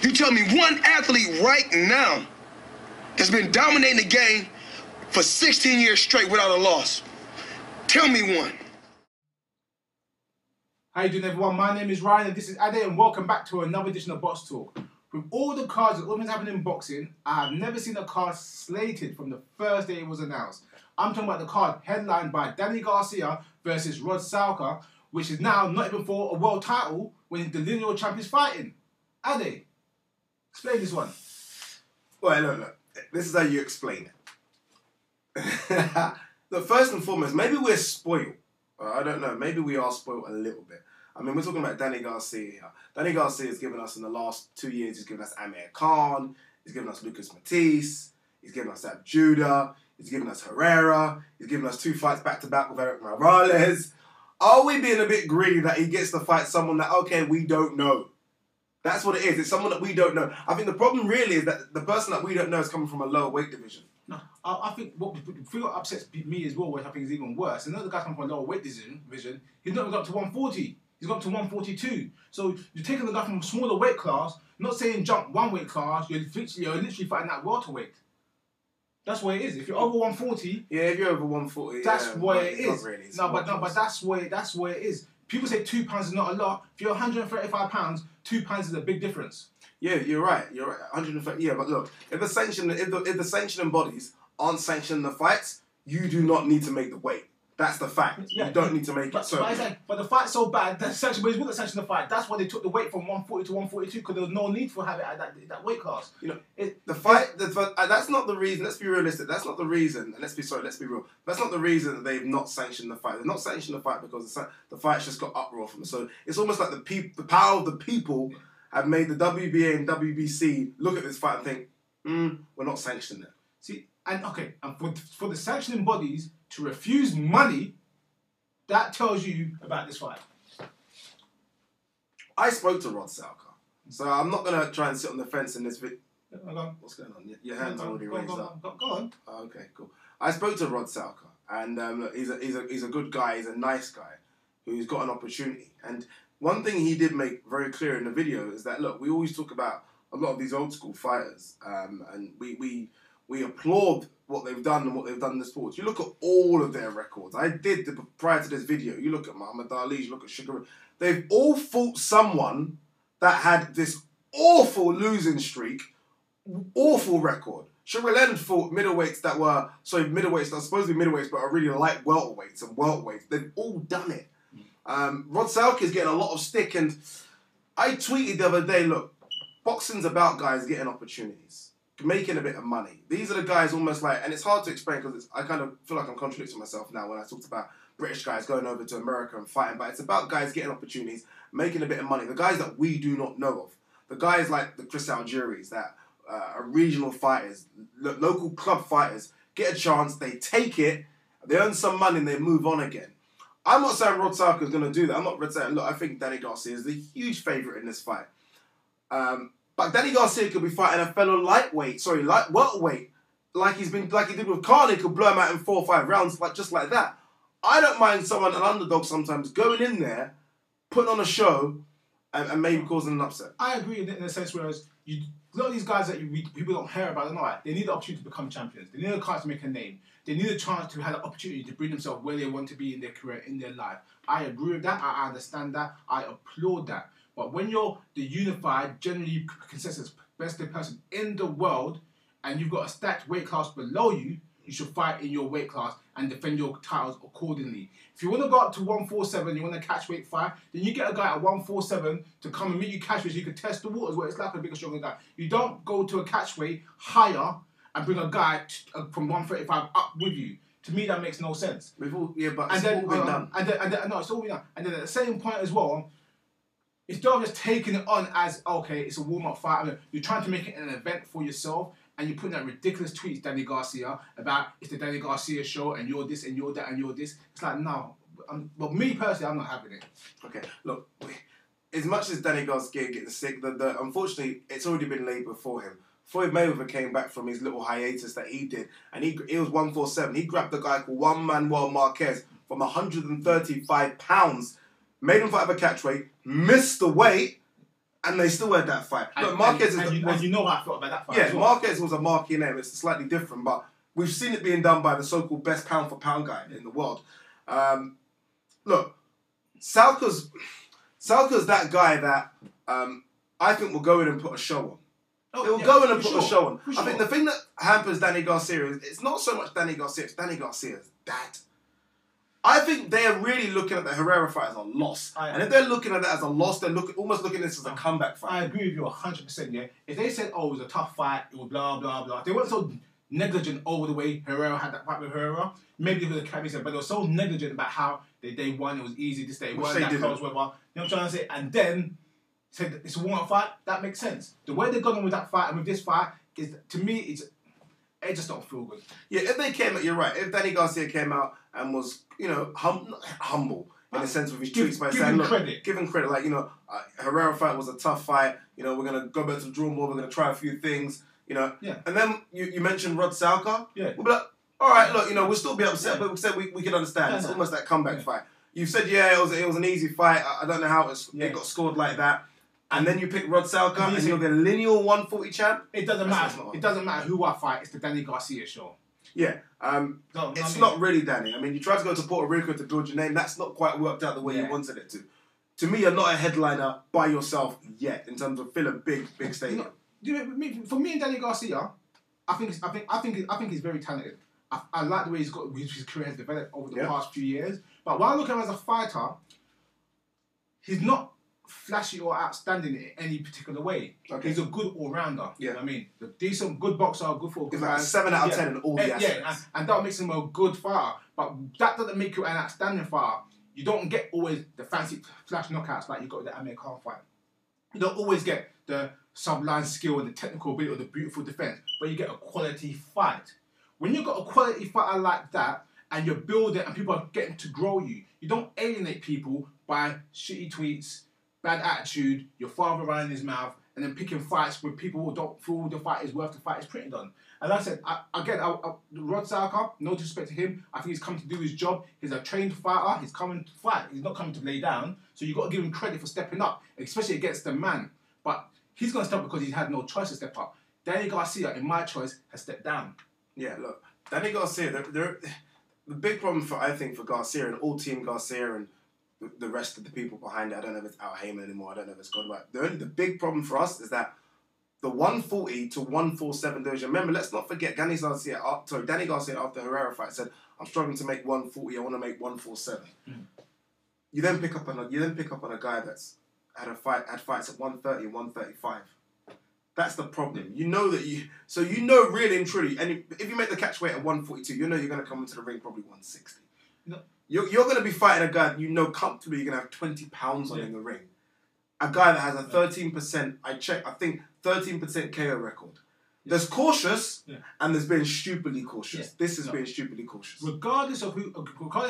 You tell me one athlete right now that's been dominating the game for 16 years straight without a loss. Tell me one. How you doing, everyone? My name is Ryan and this is Ade, and welcome back to another edition of BoxTalk. With all the cards that always happen in boxing, I have never seen a card slated from the first day it was announced. I'm talking about the card headlined by Danny Garcia versus Rod Salka, which is now not even for a world title when the lineal champ is fighting. Ade, explain this one. Well, look. This is how you explain it. Look, first and foremost, maybe we're spoiled. I don't know. Maybe we are spoiled a little bit. I mean, we're talking about Danny Garcia here. Danny Garcia has given us in the last 2 years, he's given us Amir Khan, he's given us Lucas Matisse, he's given us Ab Judah, he's given us Herrera, he's given us 2 fights back-to-back with Eric Morales. Are we being a bit greedy that he gets to fight someone that, okay, we don't know? That's what it is. It's someone that we don't know. I think the problem really is that the person that we don't know is coming from a lower weight division. No, I think what upsets me as well, which I think is even worse, another guy coming from a lower weight division, he's not even up to 140. He's got to 142. So you're taking the guy from a smaller weight class, not saying jump one weight class, you're literally fighting that welterweight. That's what it is. If you're over 140... Yeah, if you're over 140, that's what it is. Really, but that's where it is. People say £2 is not a lot. If you're 135 pounds, £2 is a big difference. Yeah, you're right. 130. Yeah, but look, if the sanctioning bodies aren't sanctioning the fights, you do not need to make the weight. That's the fact. Yeah. You don't need to make it. But the fight's so bad, the sanction bodies wouldn't sanction the fight. That's why they took the weight from 140 to 142 because there was no need for having it at that weight class. You know, that's not the reason. Let's be realistic. That's not the reason. And let's be real. That's not the reason that they've not sanctioned the fight. They've not sanctioned the fight because the fight's just got uproar from it. So it's almost like the power of the people have made the WBA and WBC look at this fight and think, we're not sanctioning it. See, and for the sanctioning bodies to refuse money, that tells you about this fight. I spoke to Rod Salka, so I'm not going to try and sit on the fence in this video. What's going on? Your hand's already raised up. Go on. Oh, okay, cool. I spoke to Rod Salka, and he's a good guy. He's a nice guy who's got an opportunity. And one thing he did make very clear in the video is that, look, we always talk about a lot of these old school fighters, and we applaud what they've done and what they've done in the sports. You look at all of their records. I did prior to this video. You look at Muhammad Ali, you look at Sugar. They've all fought someone that had this awful losing streak, awful record. Sugar Leonard fought middleweights that were supposed to be middleweights, but are really light welterweights and welterweights. They've all done it. Rod Salka is getting a lot of stick, and I tweeted the other day, look, boxing's about guys getting opportunities, making a bit of money. These are the guys almost like, and it's hard to explain because I kind of feel like I'm contradicting myself now when I talked about British guys going over to America and fighting, but it's about guys getting opportunities, making a bit of money. The guys that we do not know of. The guys like the Chris Algieri's that are regional fighters, local club fighters, get a chance, they take it, they earn some money and they move on again. I'm not saying Rod Salka is going to do that. I'm not saying, look, I think Danny Garcia is the huge favourite in this fight. But Danny Garcia could be fighting a fellow welterweight, like he did with Khan. He could blow him out in 4 or 5 rounds, just like that. I don't mind an underdog sometimes going in there, putting on a show, and maybe causing an upset. I agree in a sense, whereas a lot of these guys that people don't hear about, they need the opportunity to become champions. They need a chance to make a name. They need a chance to have the opportunity to bring themselves where they want to be in their career, in their life. I agree with that. I understand that. I applaud that. But when you're the unified, generally consensus best person in the world, and you've got a stacked weight class below you, you should fight in your weight class and defend your titles accordingly. If you want to go up to 147, you want to catch weight fight, then you get a guy at 147 to come and meet you catch weight so you can test the waters where it's like a bigger, stronger guy. You don't go to a catch weight higher and bring a guy from 135 up with you. To me, that makes no sense. But it's all been done. It's all been done. And then at the same point as well, instead of just taking it on as, okay, it's a warm-up fight, I mean, you're trying to make it an event for yourself, and you're putting that ridiculous tweets, Danny Garcia, about it's the Danny Garcia show, and you're this, and you're that, and you're this. It's like, no. But me, personally, I'm not having it. Okay, look, as much as Danny Garcia gets sick, unfortunately, it's already been laid before him. Floyd Mayweather came back from his little hiatus that he did, and he was 147. He grabbed a guy called Juan Manuel Marquez from 135 pounds, made him fight up a catch weight, missed the weight, And they still had that fight. Look, and you know how I felt about that fight. Yeah, as well. Marquez was a marquee name. It's slightly different, but we've seen it being done by the so-called best pound-for-pound guy in the world. Look, Salka's that guy that I think will go in and put a show on. He'll go in and put a show on. I think the thing that hampers Danny Garcia is it's not so much Danny Garcia, it's Danny Garcia's dad. I think they're really looking at the Herrera fight as a loss. And if they're looking at that as a loss, they're almost looking at this as a comeback fight. I agree with you 100%, yeah. If they said, oh, it was a tough fight, it was blah, blah, blah. They weren't so negligent over the way Herrera had that fight with Herrera. Maybe they could have carried it, but they were so negligent about how they won, it was easy to stay. It wasn't that close, whatever. You know what I'm trying to say? And then said it's a warm-up fight, that makes sense. The way they've gone on with that fight and with this fight, is to me, it just don't feel good. Yeah, if they came out, you're right. If Danny Garcia came out and was, humble in the sense of his tweets by saying, give him credit. Like, Herrera fight was a tough fight. We're going to go back to the drawing board. We're going to try a few things, Yeah. And then you mentioned Rod Salka. Yeah. We'll be like, all right, look, we'll still be upset, but we said we can understand. It's almost that comeback fight. You said, it was an easy fight. I don't know how it got scored like that. And then you pick Rod Salka and you're the lineal 140 champ. It doesn't matter. It doesn't matter who I fight. It's the Danny Garcia show. Yeah. It's not really Danny. I mean, you tried to go to Puerto Rico to build your name. That's not quite worked out the way you wanted it to. To me, you're not a headliner by yourself yet in terms of fill a big stadium. For me and Danny Garcia, I think he's very talented. I like the way his career has developed over the past few years. But when I look at him as a fighter, he's not flashy or outstanding in any particular way. Okay. He's a good all-rounder. Yeah. You know what I mean? A decent, good boxer, good football. He's like a 7 out of 10 in all the aspects. Yeah, and that makes him a good fighter. But that doesn't make you an outstanding fighter. You don't get always the fancy flash knockouts like you got with the Amir Khan fight. You don't always get the sublime skill and the technical ability or the beautiful defense, but you get a quality fight. When you've got a quality fighter like that, and you're building and people are getting to grow you, you don't alienate people by shitty tweets, bad attitude, your father running his mouth, and then picking fights with people who don't feel the fight is worth the fight is printed on. And like I said, Rod Salka, no disrespect to him, I think he's come to do his job. He's a trained fighter. He's coming to fight. He's not coming to lay down. So you've got to give him credit for stepping up, especially against the man. But he's going to step up because he's had no choice to step up. Danny Garcia, in my choice, has stepped down. Yeah, look, Danny Garcia, the big problem for Garcia and all team Garcia and the rest of the people behind it, I don't know if it's Al Heyman anymore, I don't know if it's gone right. The big problem for us is that the 140 to 147 division, remember, let's not forget Danny Garcia after the Herrera fight said, I'm struggling to make 140, I want to make 147. You then pick up on a guy that's had fights at 130 and 135. That's the problem. You know really and truly, and if you make the catch weight at 142, you know you're going to come into the ring probably 160. No. You're going to be fighting a guy that you know comfortably you're going to have 20 pounds on in the ring. A guy that has a 13%, I think 13% KO record. There's cautious, and there's been stupidly cautious. Yeah. This has been stupidly cautious. Regardless of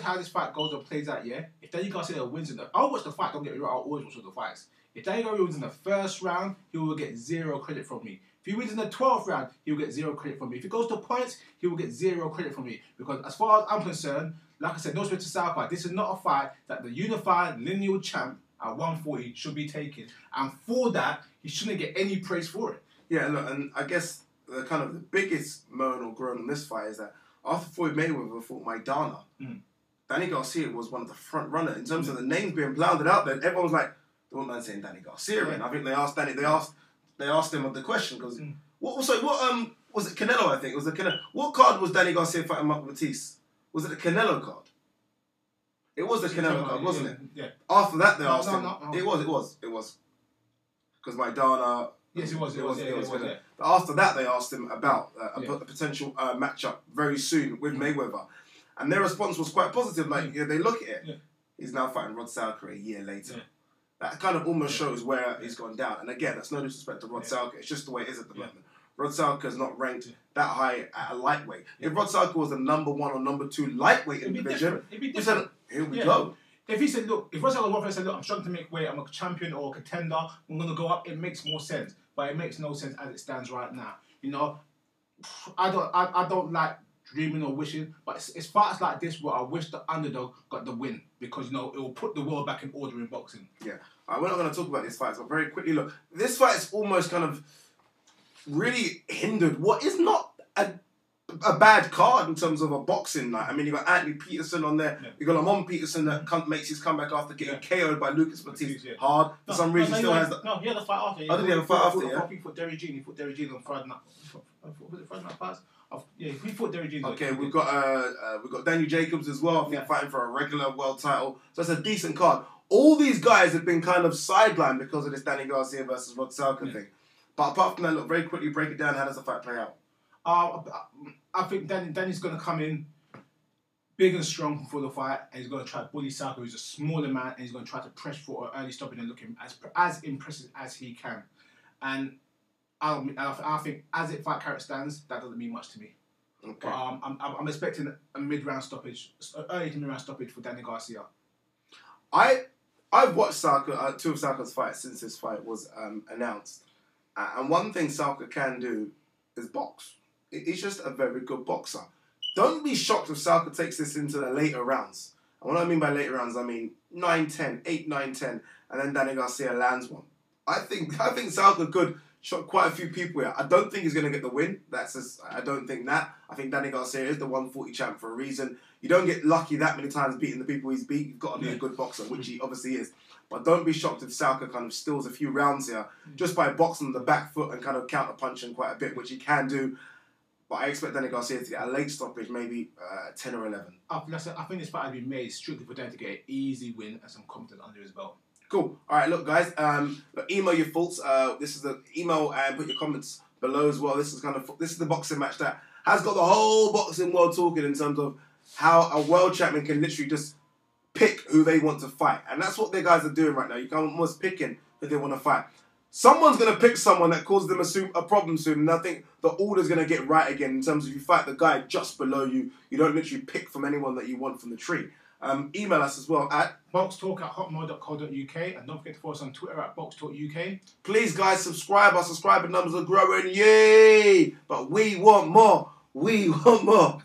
how this fight goes or plays out, if Danny Garcia wins I'll watch the fight, don't get me wrong, I'll always watch the fights. If Danny Garcia wins in the first round, he will get 0 credit from me. If he wins in the 12th round, he will get 0 credit from me. If it goes to points, he will get 0 credit from me. Because as far as I'm concerned, like I said, no respect to Salka, this is not a fight that the unified lineal champ at 140 should be taking. And for that, he shouldn't get any praise for it. Yeah, look, and I guess the biggest moan or groan in this fight is that after Floyd Mayweather fought Maidana, Danny Garcia was one of the front runners in terms of the names being pounded out there. Everyone was like, "Don't mind saying Danny Garcia." And I think they asked him the question because what was it Canelo? I think it was the Canelo. What card was Danny Garcia fighting Mark Batiste? Was it the Canelo card? It was the Canelo card, wasn't it? Yeah. After that, they asked him. No. It was. Because Maidana. Yes, it was. But after that, they asked him about a potential matchup very soon with Mayweather, and their response was quite positive. Like they look at it, he's now fighting Rod Salka a year later. Yeah. That kind of almost shows where he's gone down. And again, that's no disrespect to Rod Salka. It's just the way it is at the moment. Rod Salka is not ranked that high at a lightweight. If Rod Salka was the number 1 or number 2 lightweight in the division, we said, here we go. If he said, look, if Rod Salka was one said, look, I'm struggling to make weight, I'm a champion or a contender, I'm going to go up, it makes more sense. But it makes no sense as it stands right now. I don't like dreaming or wishing, but it's fights like this where I wish the underdog got the win because, you know, it will put the world back in order in boxing. Yeah. We're not going to talk about these fights, but very quickly, look, this fight is almost kind of really hindered what is not a bad card in terms of a boxing night. I mean, you got Anthony Peterson on there. You got Lamont Peterson that makes his comeback after getting KO'd by Lucas Batiste hard. For some reason, still has the... No, he had a fight after. Oh, did he have a fight after, yeah? He fought Derry Jean. He fought Derry Jean on Friday night. Was it Friday night fights? Yeah, he fought Derry Jean. Okay, we've got Daniel Jacobs as well, I think, fighting for a regular world title. So it's a decent card. All these guys have been kind of sidelined because of this Danny Garcia versus Rod Salka thing. But apart from that, look, very quickly, break it down. How does the fight play out? I think Danny's going to come in big and strong for the fight, and he's going to try to bully Salka, who's a smaller man, and he's going to try to press for an early stopping and look him as impressive as he can. And I think as it fight character stands, that doesn't mean much to me. Okay. But I'm expecting a mid-round stoppage, early to mid-round stoppage for Danny Garcia. I've watched Salka, two of Salka's fights since this fight was announced, and one thing Salka can do is box. He's just a very good boxer. Don't be shocked if Salka takes this into the later rounds. And what I mean by later rounds, I mean 9-10, 8-9-10, and then Danny Garcia lands one. I think Salka could shot quite a few people here. I don't think he's going to get the win. I don't think that. I think Danny Garcia is the 140 champ for a reason. You don't get lucky that many times beating the people he's beat. You've got to be a good boxer, which he obviously is. But don't be shocked if Salka kind of steals a few rounds here just by boxing on the back foot and kind of counter-punching quite a bit, which he can do. But I expect Danny Garcia to get a late stoppage, maybe 10 or 11. I think this fight has been made strictly for Danny to get an easy win and some confidence under his belt. Cool. All right, look, guys. Email your thoughts. This is the email, and put your comments below as well. This is the boxing match that has got the whole boxing world talking in terms of how a world champion can literally just pick who they want to fight, and that's what the guys are doing right now. You can almost picking who they want to fight. Someone's going to pick someone that causes them a problem soon, and I think the order's going to get right again in terms of you fight the guy just below you. You don't literally pick from anyone that you want from the tree. Email us as well at BoxTalk@hotmail.co.uk, and don't forget to follow us on Twitter at BoxTalkUK. Please, guys, subscribe. Our subscriber numbers are growing. Yay! But we want more. We want more.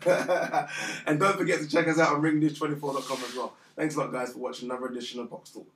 And don't forget to check us out on ringnews24.com as well. Thanks a lot, guys, for watching another edition of Box Talk.